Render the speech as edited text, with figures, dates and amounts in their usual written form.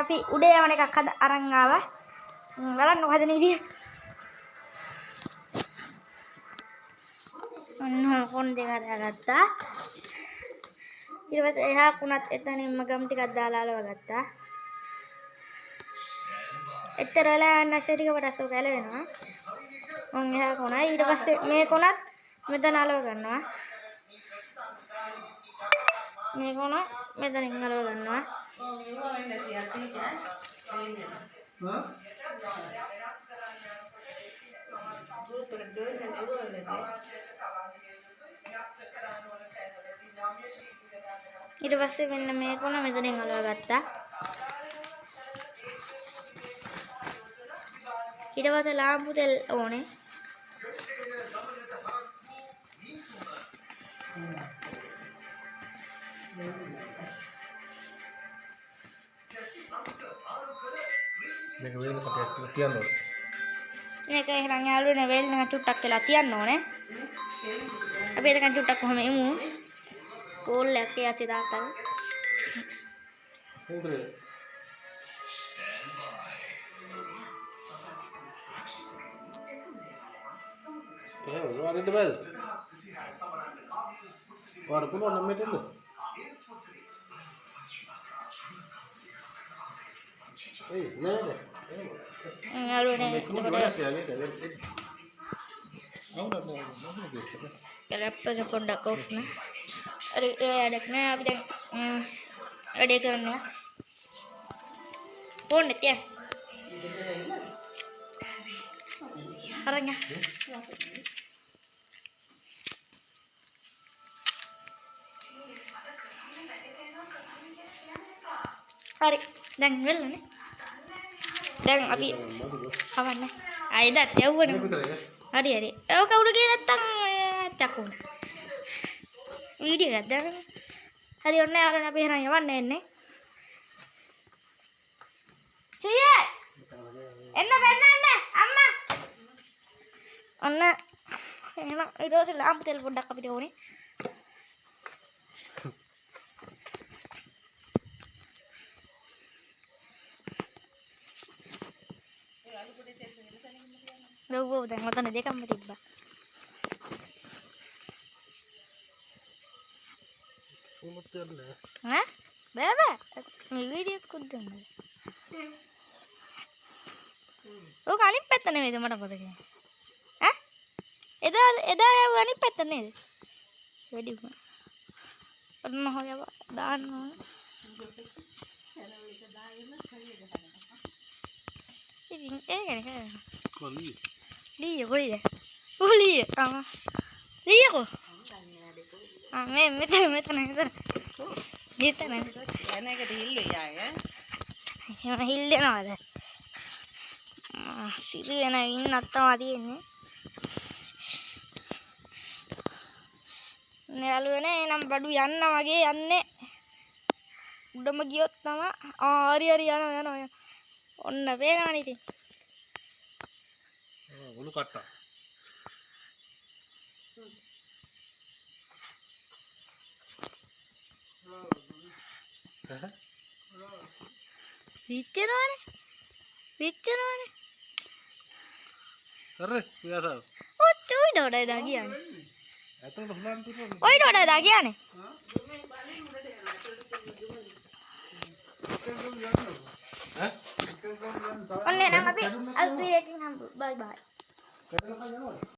අපි උඩේ යවන එකක් අරන් ආවා. බලන්න හදන විදිය. ඔන්න කොන් දෙක හදාගත්තා. ඊට පස්සේ එහා කුණත් එතනින්ම ගම් ටිකක් දාලා අලව ගත්තා. එතර වෙලා නැෂ ටික කොටස් ඔක ඇලවෙනවා. මම එහා කොනයි ඊට පස්සේ මේ කොනත් මෙතන අලව ගන්නවා. මේ කොන මෙතනින් අලව ගන්නවා. ඊට පස්සේ මෙන්න මේ කොන මෙතනින් අලව ගත්තා. ඊට පස්සේ ලාම්පු තෙල් ඕනේ. මේක වෙන කටයක් තියන්න ඕනේ. මේක එහෙනම් යාළුවනේ වෙල් එක චුට්ටක් වෙලා තියන්න ඕනේ. අපි එතකන් චුට්ටක් කොහොම එමු. කෝල් එකක් ඇසි දාතන. හොඳට. වරෙන්ද බෑ. වර පුළුවන් නම් මෙතෙන්ද? ඒ නෑ. යාළුවනේ රැප් එක පොඩ්ඩක් ඔෆ් නේ. හරි ඒ වැඩක් නෑ අපි දැන් වැඩේ කරනවා. ෆෝන් එක තියන්න. අරන් යන්න. හරි දැන් වෙලනේ. දැන් අපි කවන්නේ. ආයෙත් යවුවනේ. හරි හරි. ඒක කවුරු ගියේ නැත්තම් චකුන. වීඩියෝ එකක් දාන්න. හරි ඔන්න යාළුවනේ අපි එහෙනම් යවන්න එන්නේ. සීයස්. එන්න පෙන්නන්න අම්මා. ඔන්න එහෙනම් ඊට පස්සේ ලාම්පු තෙල් පොඩ්ඩක් අපිට ඕනේ. ලෝගෝ දැන් මතන දෙකම තිබ්බා. කොහොමද යන්නේ? ඈ? බෑ මේ වීඩියෝස් කුද්දන්නේ. ඔක අනිත් පැත්ත නෙමෙයිද මට පොතේ. ඈ? එදා යව අනිත් පැත්ත නේද? වැඩි වුණා. ඔන්න හොයව දාන්න ඕන. ඉතින් ඒකනේ. කොල්ලි. Liya koide. Liya ama. Liya ko. Metan. එනකට හිල්ලු යාය. එහෙම හිල්ලනවාද? සිරි වෙන ඉන්නත් තමයි තියෙන්නේ. යාළුවනේ නම් බඩු යන්න වගේ යන්නේ. උඩම ගියොත් තමයි හරි යනවා. ඔන්න වේනවනේ ඉතින්. ඔලු කට්ටා. විච්චනවනේ. අර පියාසාව. ඔය ඩොඩයි දා කියන්නේ. ඇතට හුලන් තුන. ඔය ඩොඩයි දා කියන්නේ. ඔන්න නම් අපි අල්පියකින් හම්බ බයි බයි.